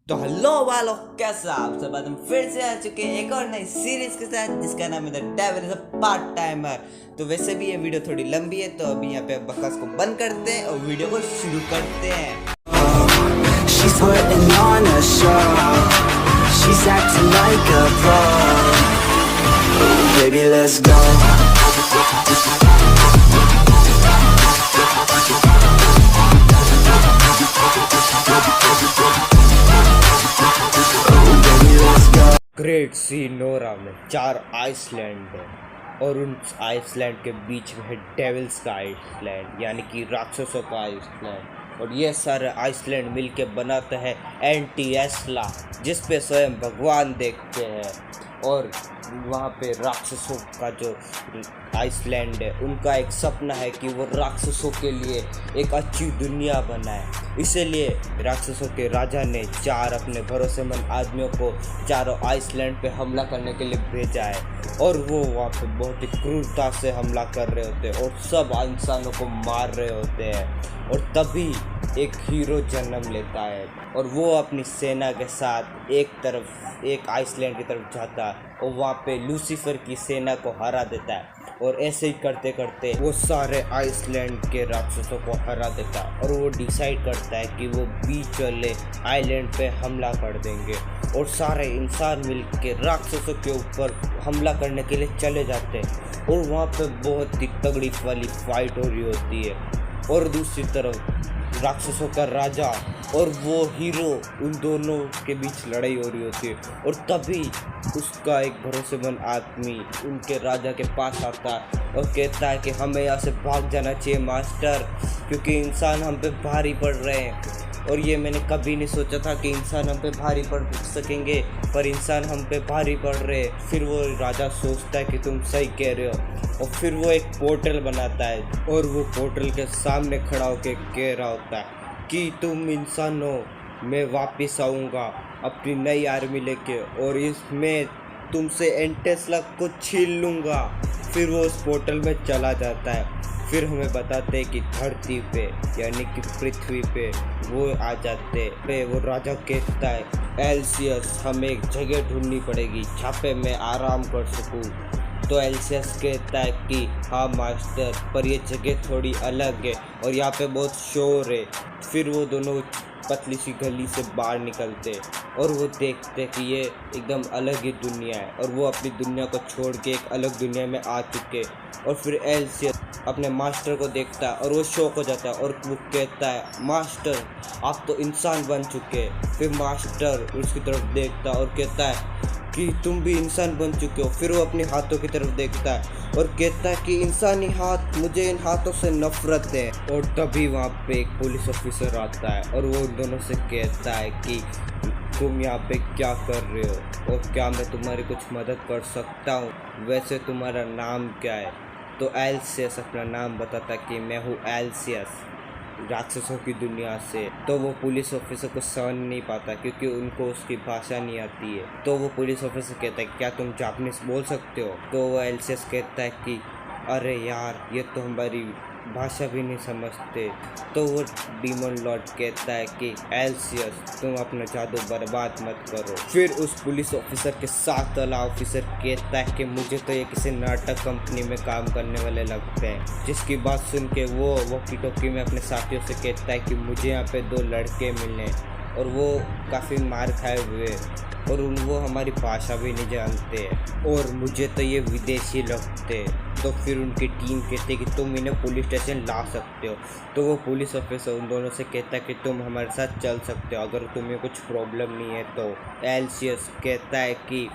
तो हेलो वालों, कैसा आप सब? आज हम फिर से आ चुके हैं एक और नई सीरीज के साथ जिसका नाम है the devil is a part timer. तो वैसे भी ये वीडियो थोड़ी लंबी है, तो अभी यहाँ पे बकवास को बंद करते हैं और वीडियो को शुरू करते हैं। She's putting on a show. She's acting like a pro. Baby, let's go. Great सी नोरा में 4 आइसलैंड है और उन आइसलैंड के बीच में है डेविल्स का आइसलैंड, यानी कि राक्षसों का आइसलैंड। और ये सारे आइसलैंड मिलके बनाते हैं एंटी-एस्ला, जिस पे स्वयं भगवान देखते हैं। और वहाँ पे राक्षसों का जो आइसलैंड है, उनका एक सपना है कि वो राक्षसों के लिए एक अच्छी दुनिया बनाए। इसीलिए राक्षसों के राजा ने 4 अपने भरोसेमंद आदमियों को चारों आइसलैंड पे हमला करने के लिए भेजा है। और वो वहाँ पे बहुत ही क्रूरता से हमला कर रहे होते हैं और सब इंसानों को मार रहे होते हैं। और तभी एक हीरो जन्म लेता है और वो अपनी सेना के साथ एक आइसलैंड की तरफ जाता है और वहाँ पे लूसीफर की सेना को हरा देता है। और ऐसे ही करते करते वो सारे आइसलैंड के राक्षसों को हरा देता है और वो डिसाइड करता है कि वो बीच वाले आइलैंड पे हमला कर देंगे। और सारे इंसान मिलकर राक्षसों के ऊपर हमला करने के लिए चले जाते हैं और वहाँ पे बहुत ही तगड़ी वाली फाइट हो रही होती है। और दूसरी तरफ राक्षसों का राजा और वो हीरो, उन दोनों के बीच लड़ाई हो रही होती है। और तभी उसका एक भरोसेमंद आदमी उनके राजा के पास आता है और कहता है कि हमें यहाँ से भाग जाना चाहिए मास्टर, क्योंकि इंसान हम पे भारी पड़ रहे हैं। और ये मैंने कभी नहीं सोचा था कि इंसान हम पे भारी पड़ सकेंगे, पर इंसान हम पे भारी पड़ रहे हैं। फिर वो राजा सोचता है कि तुम सही कह रहे हो और फिर वो एक पोर्टल बनाता है और वो पोर्टल के सामने खड़ा होकर कह रहा होता है कि तुम इंसान हो, मैं वापस आऊँगा अपनी नई आर्मी लेके और इसमें तुमसे एंटेस्ला को छीन लूँगा। फिर वो उस पोर्टल में चला जाता है। फिर हमें बताते हैं कि धरती पे, यानी कि पृथ्वी पे वो आ जाते पे। वो राजा कहता है एल्सियस, हमें एक जगह ढूंढनी पड़ेगी जहाँ पे मैं आराम कर सकूँ। तो एल्सियस कहता है कि हाँ मास्टर, पर ये जगह थोड़ी अलग है और यहाँ पे बहुत शोर है। फिर वो दोनों पतली सी गली से बाहर निकलते और वो देखते कि ये एकदम अलग ही दुनिया है और वो अपनी दुनिया को छोड़ के एक अलग दुनिया में आ चुके। और फिर एल्सियस अपने मास्टर को देखता है और वो शॉक हो जाता है और वो कहता है मास्टर, आप तो इंसान बन चुके। फिर मास्टर उसकी तरफ देखता है और कहता है कि तुम भी इंसान बन चुके हो। फिर वो अपने हाथों की तरफ देखता है और कहता है कि इंसानी हाथ, मुझे इन हाथों से नफरत है। और तभी वहाँ पे एक पुलिस ऑफिसर आता है और वो उन दोनों से कहता है कि तुम यहाँ पे क्या कर रहे हो और क्या मैं तुम्हारी कुछ मदद कर सकता हूँ? वैसे तुम्हारा नाम क्या है? तो एल्सियस अपना नाम बताता कि मैं हूँ एल्सियस, राक्षसों की दुनिया से। तो वो पुलिस ऑफिसर को समझ नहीं पाता क्योंकि उनको उसकी भाषा नहीं आती है। तो वो पुलिस ऑफिसर कहता है क्या तुम जापानीज बोल सकते हो? तो वो एल्सियस कहता है कि अरे यार, ये तो हमारी भाषा भी नहीं समझते। तो वो डीमन लॉर्ड कहता है कि एल्सियस, तुम अपना जादू बर्बाद मत करो। फिर उस पुलिस ऑफिसर के साथ वाला ऑफिसर कहता है कि मुझे तो ये किसी नाटक कंपनी में काम करने वाले लगते हैं। जिसकी बात सुन के वो वॉकी टॉकी में अपने साथियों से कहता है कि मुझे यहाँ पे 2 लड़के मिले और वो काफ़ी मार खाए हुए और वो हमारी भाषा भी नहीं जानते हैं और मुझे तो ये विदेशी लगते हैं। तो फिर उनकी टीम कहती है कि तुम इन्हें पुलिस स्टेशन ला सकते हो। तो वो पुलिस ऑफिसर उन दोनों से कहता है कि तुम हमारे साथ चल सकते हो अगर तुम्हें कुछ प्रॉब्लम नहीं है। तो एल्सियस कहता है कि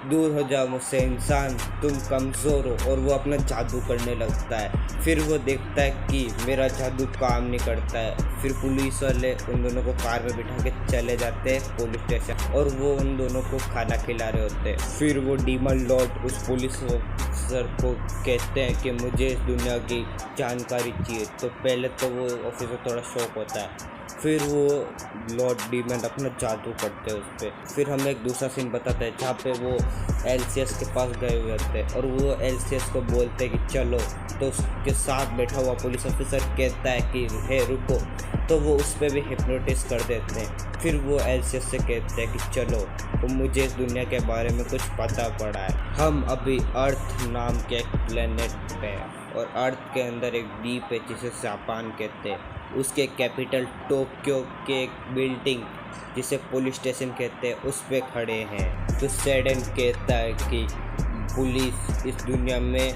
दूर हो जाओ मुझसे इंसान, तुम कमज़ोर हो। और वो अपना जादू करने लगता है। फिर वो देखता है कि मेरा जादू काम नहीं करता है। फिर पुलिस वाले उन दोनों को कार में बिठा के चले जाते हैं पुलिस स्टेशन और वो उन दोनों को खाना खिला रहे होते हैं। फिर वो डीमन लॉर्ड उस पुलिस ऑफिसर को कहते हैं कि मुझे इस दुनिया की जानकारी चाहिए। तो पहले तो वो ऑफिसर थोड़ा शॉक होता है, फिर वो लॉर्ड डीमन अपना जादू करते हैं उस पर। फिर हमें एक दूसरा सीन बताता है जहाँ पे वो एलसीएस के पास गए हुए थे और वो एलसीएस को बोलते हैं कि चलो, तो उसके साथ बैठा हुआ पुलिस ऑफिसर कहता है कि हे रुको, तो वो उस पर भी हिप्नोटिस कर देते हैं। फिर वो एलसीएस से कहते हैं कि चलो, तो मुझे इस दुनिया के बारे में कुछ पता पड़ा है। हम अभी अर्थ नाम के एक प्लेनेट पे हैं और अर्थ के अंदर एक द्वीप है जिसे जापान कहते हैं। उसके कैपिटल टोक्यो के एक बिल्डिंग जिसे पुलिस स्टेशन कहते हैं उस पे खड़े हैं। तो सेडन कहता है कि पुलिस इस दुनिया में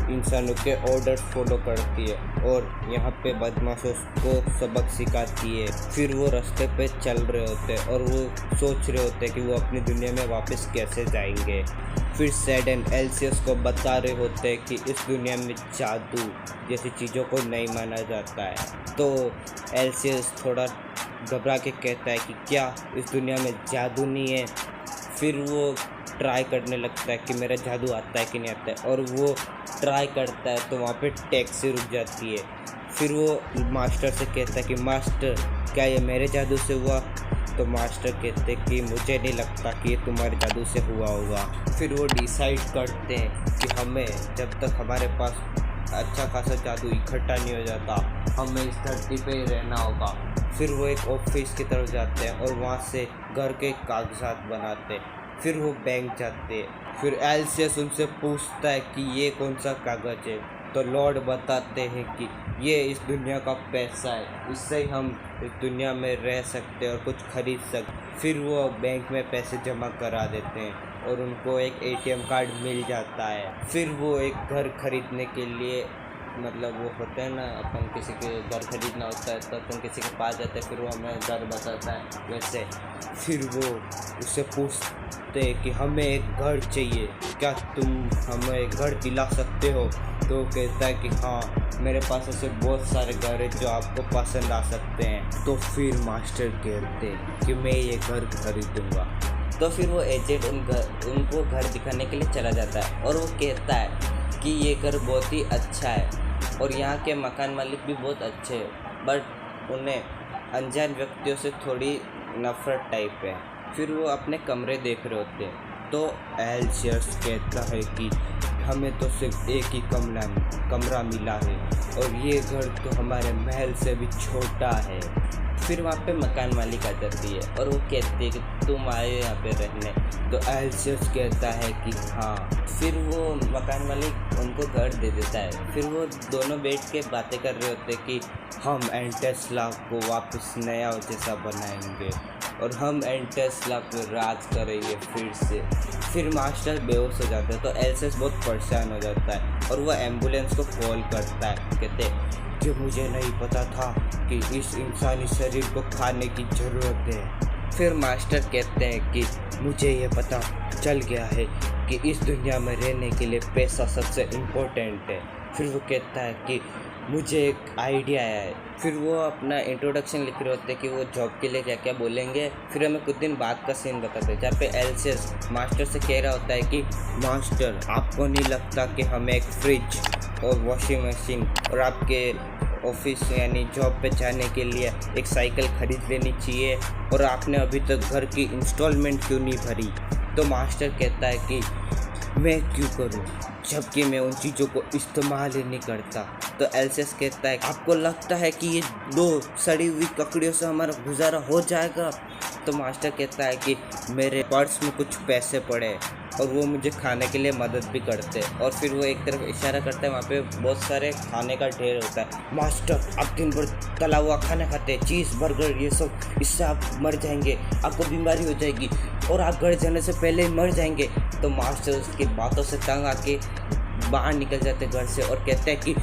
इंसानों के ऑर्डर फॉलो करती है और यहाँ पे बदमाशों को सबक सिखाती है। फिर वो रास्ते पे चल रहे होते हैं और वो सोच रहे होते हैं कि वो अपनी दुनिया में वापस कैसे जाएंगे। फिर सेडन एलसीएस को बता रहे होते हैं कि इस दुनिया में जादू जैसी चीज़ों को नहीं माना जाता है। तो एलसीएस थोड़ा घबरा के कहता है कि क्या इस दुनिया में जादू नहीं है। फिर वो ट्राई करने लगता है कि मेरा जादू आता है कि नहीं आता है, और वो ट्राई करता है तो वहाँ पे टैक्सी रुक जाती है। फिर वो मास्टर से कहता है कि मास्टर, क्या ये मेरे जादू से हुआ? तो मास्टर कहते कि मुझे नहीं लगता कि ये तुम्हारे जादू से हुआ होगा। फिर वो डिसाइड करते हैं कि हमें जब तक हमारे पास अच्छा खासा जादू इकट्ठा नहीं हो जाता, हमें इस धरती पे ही रहना होगा। फिर वो एक ऑफिस की तरफ जाते हैं और वहाँ से घर के कागजात बनाते हैं। फिर वो बैंक जाते हैं। फिर एलसीएस उनसे पूछता है कि ये कौन सा कागज़ है? तो लॉर्ड बताते हैं कि ये इस दुनिया का पैसा है, इससे ही हम इस दुनिया में रह सकते हैं और कुछ खरीद सकते। फिर वो बैंक में पैसे जमा करा देते हैं और उनको एक एटीएम कार्ड मिल जाता है। फिर वो एक घर खरीदने के लिए, मतलब वो होता है ना, अपन किसी के घर खरीदना होता है तो अपन किसी के पास जाते हैं, फिर वो हमें घर बताता है वैसे। फिर वो उससे पूछते हैं कि हमें एक घर चाहिए, क्या तुम हमें एक घर दिला सकते हो? तो कहता है कि हाँ, मेरे पास ऐसे बहुत सारे घर हैं जो आपको पसंद आ सकते हैं। तो फिर मास्टर कहते हैं कि मैं ये घर खरीदूँगा। तो फिर वो एजेंट उनको घर दिखाने के लिए चला जाता है और वो कहता है कि ये घर बहुत ही अच्छा है और यहाँ के मकान मालिक भी बहुत अच्छे हैं, बट उन्हें अनजान व्यक्तियों से थोड़ी नफरत टाइप है। फिर वो अपने कमरे देख रहे होते हैं तो एलसीएस कहता है कि हमें तो सिर्फ एक ही कमरा मिला है और ये घर तो हमारे महल से भी छोटा है। फिर वहाँ पे मकान मालिक आ जाती है और वो कहती है कि तुम आए यहाँ पे रहने। तो एलसीएस कहता है कि हाँ। फिर वो मकान मालिक उनको घर दे देता है। फिर वो दोनों बैठ के बातें कर रहे होते कि हम एंटेस्ला को वापस नया जैसा बनाएंगे और हम एंटेस्ला पे राज करेंगे फिर से। फिर मास्टर बेहोश हो जाता है तो एलसीएस बहुत परेशान हो जाता है और वह एम्बुलेंस को कॉल करता है। कहते कि मुझे नहीं पता था कि इस इंसानी शरीर को खाने की ज़रूरत है। फिर मास्टर कहते हैं कि मुझे ये पता चल गया है कि इस दुनिया में रहने के लिए पैसा सबसे इम्पोर्टेंट है। फिर वो कहता है कि मुझे एक आइडिया आया है। फिर वो अपना इंट्रोडक्शन लिख रहे होते हैं कि वो जॉब के लिए क्या क्या बोलेंगे। फिर हमें कुछ दिन बाद का सीन बताते हैं जहाँ पे एलसीएस मास्टर से कह रहा होता है कि मास्टर, आपको नहीं लगता कि हमें एक फ्रिज और वॉशिंग मशीन और आपके ऑफिस यानी जॉब पे जाने के लिए एक साइकिल खरीद लेनी चाहिए, और आपने अभी तक घर की इंस्टॉलमेंट क्यों नहीं भरी? तो मास्टर कहता है कि मैं क्यों करूं जबकि मैं उन चीज़ों को इस्तेमाल ही नहीं करता। तो एलसीएस कहता है आपको लगता है कि ये 2 सड़ी हुई ककड़ियों से हमारा गुजारा हो जाएगा? तो मास्टर कहता है कि मेरे पर्स में कुछ पैसे पड़े और वो मुझे खाने के लिए मदद भी करते हैं। और फिर वो एक तरफ इशारा करता है, वहाँ पे बहुत सारे खाने का ढेर होता है। मास्टर, आप दिन भर तला हुआ खाना खाते हैं, चीज़ बर्गर ये सब, इससे आप मर जाएंगे, आपको बीमारी हो जाएगी और आप घर जाने से पहले ही मर जाएंगे। तो मास्टर उसकी बातों से तंग आके बाहर निकल जाते घर से और कहते हैं कि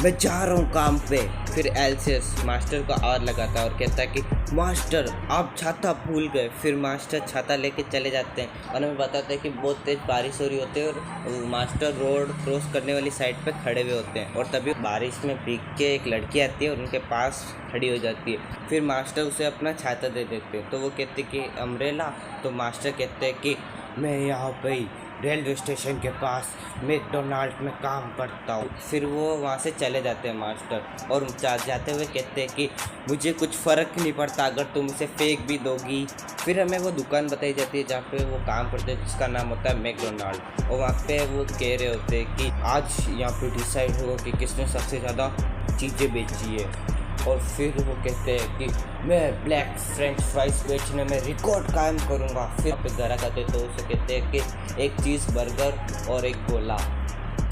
मैं जा रहा हूँ काम पे। फिर एलसीएस मास्टर को और लगाता है और कहता है कि मास्टर, आप छाता भूल गए। फिर मास्टर छाता लेके चले जाते हैं और हमें बताते हैं कि बहुत तेज़ बारिश हो रही होती है और मास्टर रोड क्रॉस करने वाली साइड पे खड़े हुए होते हैं और तभी बारिश में भीग के एक लड़की आती है और उनके पास खड़ी हो जाती है। फिर मास्टर उसे अपना छाता दे देते हैं तो वो कहते हैं कि अम्ब्रेला। तो मास्टर कहते हैं कि मैं यहाँ पे ही रेलवे स्टेशन के पास मैकडोनाल्ड में काम करता हूँ। फिर वो वहाँ से चले जाते हैं मास्टर, और जाते हुए कहते हैं कि मुझे कुछ फ़र्क नहीं पड़ता अगर तुम इसे फेंक भी दोगी। फिर हमें वो दुकान बताई जाती है जहाँ पे वो काम करते हैं, जिसका नाम होता है मैकडोनाल्ड। और वहाँ पे वो कह रहे होते हैं कि आज यहाँ पे डिसाइड होगा कि किसने सबसे ज़्यादा चीज़ें बेची है। और फिर वो कहते हैं कि मैं ब्लैक फ्रेंच फ्राइज बेचने में रिकॉर्ड कायम करूँगा। फिर पे घर आते तो उसे कहते हैं कि एक चीज़ बर्गर और एक गोला।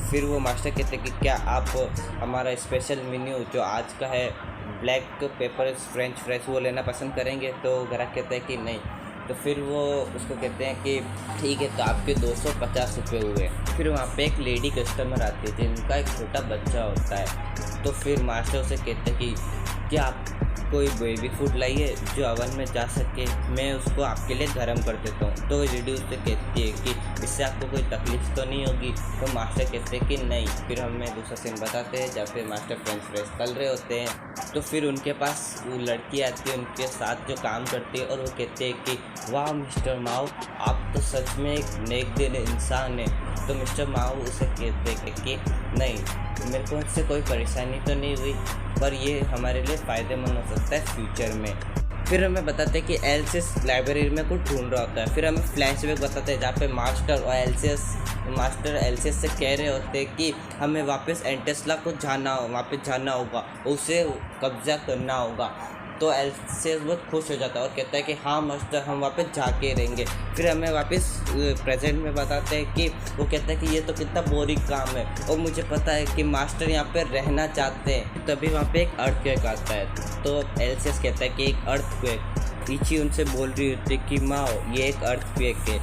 फिर वो मास्टर कहते हैं कि क्या आप हमारा स्पेशल मेन्यू जो आज का है ब्लैक पेपर फ्रेंच फ्राइज वो लेना पसंद करेंगे? तो ग्राहक कहते हैं कि नहीं। तो फिर वो उसको कहते हैं कि ठीक है, तो आपके 250 रुपये हुए। फिर वहाँ पे एक लेडी कस्टमर आती है जिनका एक छोटा बच्चा होता है। तो फिर मास्टर उसे कहते हैं कि क्या आप कोई बेबी फूड लाइए जो अवन में जा सके, मैं उसको आपके लिए गर्म कर देता हूँ। तो लेडी उससे कहती है कि इससे आपको कोई तकलीफ तो नहीं होगी? तो मास्टर कहते हैं कि नहीं। फिर हमें दूसरा सीन बताते हैं जहाँ पे मास्टर फ्रेंच फ्राइज तल रहे होते हैं। तो फिर उनके पास वो लड़की आती है उनके साथ जो काम करती है, और वो कहते हैं कि वाह मिस्टर माओ, आप तो सच में एक नेक दिल इंसान है। तो मिस्टर माओ उसे कहते हैं कि नहीं, मेरे को इससे कोई परेशानी तो नहीं हुई, पर ये हमारे लिए फ़ायदेमंद हो सकता है फ्यूचर में। फिर हमें बताते हैं कि एलसीएस लाइब्रेरी में कुछ ढूंढ रहा होता है। फिर हमें फ्लैशबैक बताते हैं जहाँ पे मास्टर एलसीएस से कह रहे होते हैं कि हमें वापस एंटेस्ला को वापस जाना होगा, उसे कब्जा करना होगा। तो एलसीएस बहुत खुश हो जाता है और कहता है कि हाँ मास्टर, हम वापस जाके रहेंगे। फिर हमें वापस प्रेजेंट में बताते हैं कि वो कहता है कि ये तो कितना बोरिंग काम है, और मुझे पता है कि मास्टर यहाँ पे रहना चाहते हैं। तभी वहाँ पे एक अर्थक्वेक आता है। तो एलसीएस कहता है कि एक अर्थक्वेक। इची उनसे बोल रही होती है कि माओ ये एक अर्थक्वेक है।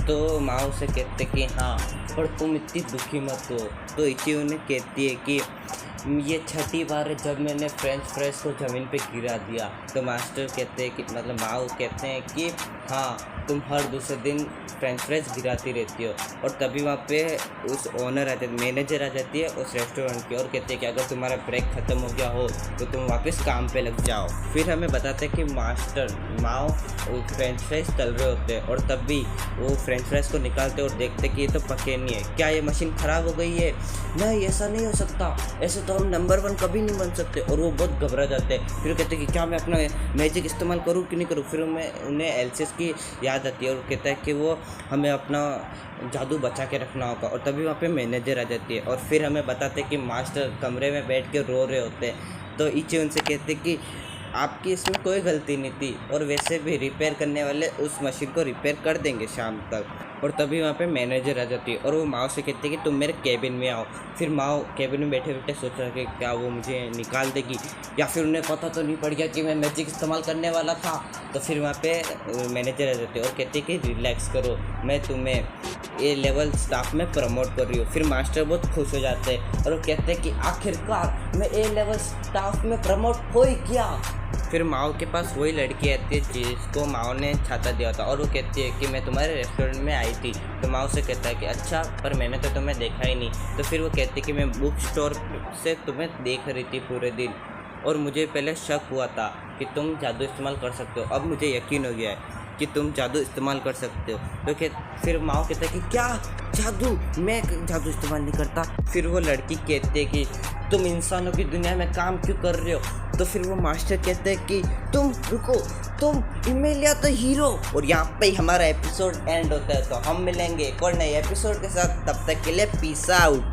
तो माओ से कहते कि हाँ, पर तुम इतनी दुखी मत हो। तो इची उन्हें कहती है कि ये छठी बार है जब मैंने फ्रेंच फ्राइज को ज़मीन पे गिरा दिया। तो मास्टर कहते हैं कि मतलब माओ कहते हैं कि हाँ, तुम हर दूसरे दिन फ्रेंच फ्राइज गिराती रहती हो। और तभी वहाँ पे उस ओनर आ जाती, मैनेजर आ जाती है उस रेस्टोरेंट की, और कहते हैं कि अगर तुम्हारा ब्रेक ख़त्म हो गया हो तो तुम वापस काम पे लग जाओ। फिर हमें बताते हैं कि माओ फ्रेंच फ्राइज तल रहे होते हैं, और तब भी वो फ्रेंच फ्राइज को निकालते और देखते कि ये तो पके नहीं है। क्या ये मशीन ख़राब हो गई है? नहीं, ऐसा नहीं हो सकता, ऐसे तो हम नंबर 1 कभी नहीं बन सकते। और वो बहुत घबरा जाते हैं। फिर कहते हैं कि क्या मैं अपना मैजिक इस्तेमाल करूँ कि नहीं करूँ? फिर उन्हें एलसीएस की याद आती है और कहता है कि वो हमें अपना जादू बचा के रखना होगा। और तभी वहाँ पे मैनेजर आ जाती है, और फिर हमें बताते हैं कि मास्टर कमरे में बैठ के रो रहे होते हैं। तो इचे उनसे कहते हैं कि आपकी इसमें कोई गलती नहीं थी, और वैसे भी रिपेयर करने वाले उस मशीन को रिपेयर कर देंगे शाम तक। और तभी वहाँ पे मैनेजर आ जाती है, और वो माओ से कहती है कि तुम मेरे कैबिन में आओ। फिर माओ कैबिन में बैठे बैठे सोच रहा है कि क्या वो मुझे निकाल देगी, या फिर उन्हें पता तो नहीं पड़ गया कि मैं मैजिक इस्तेमाल करने वाला था। तो फिर वहाँ पे मैनेजर आ जाते हैं और कहते हैं कि रिलैक्स करो, मैं तुम्हें ए लेवल स्टाफ में प्रमोट कर रही हूँ। फिर मास्टर बहुत खुश हो जाते हैं और वो कहते हैं कि आखिरकार मैं ए लेवल स्टाफ में प्रमोट हो ही गया। फिर माओ के पास वही लड़की आती है जिसको माओ ने छाता दिया था, और वो कहती है कि मैं तुम्हारे रेस्टोरेंट में आई थी। तो माओ से कहता है कि अच्छा, पर मैंने तो तुम्हें देखा ही नहीं। तो फिर वो कहती है कि मैं बुक स्टोर से तुम्हें देख रही थी पूरे दिन, और मुझे पहले शक हुआ था कि तुम जादू इस्तेमाल कर सकते हो, अब मुझे यकीन हो गया है कि तुम जादू इस्तेमाल कर सकते हो। तो फिर माओ कहता है कि क्या जादू? मैं जादू इस्तेमाल नहीं करता। फिर वो लड़की कहती है कि तुम इंसानों की दुनिया में काम क्यों कर रहे हो? तो फिर वो मास्टर कहते हैं कि तुम रुको, तुम इमेलिया तो हीरो। और यहाँ पे ही हमारा एपिसोड एंड होता है। तो हम मिलेंगे एक और नए एपिसोड के साथ, तब तक के लिए पीस आउट।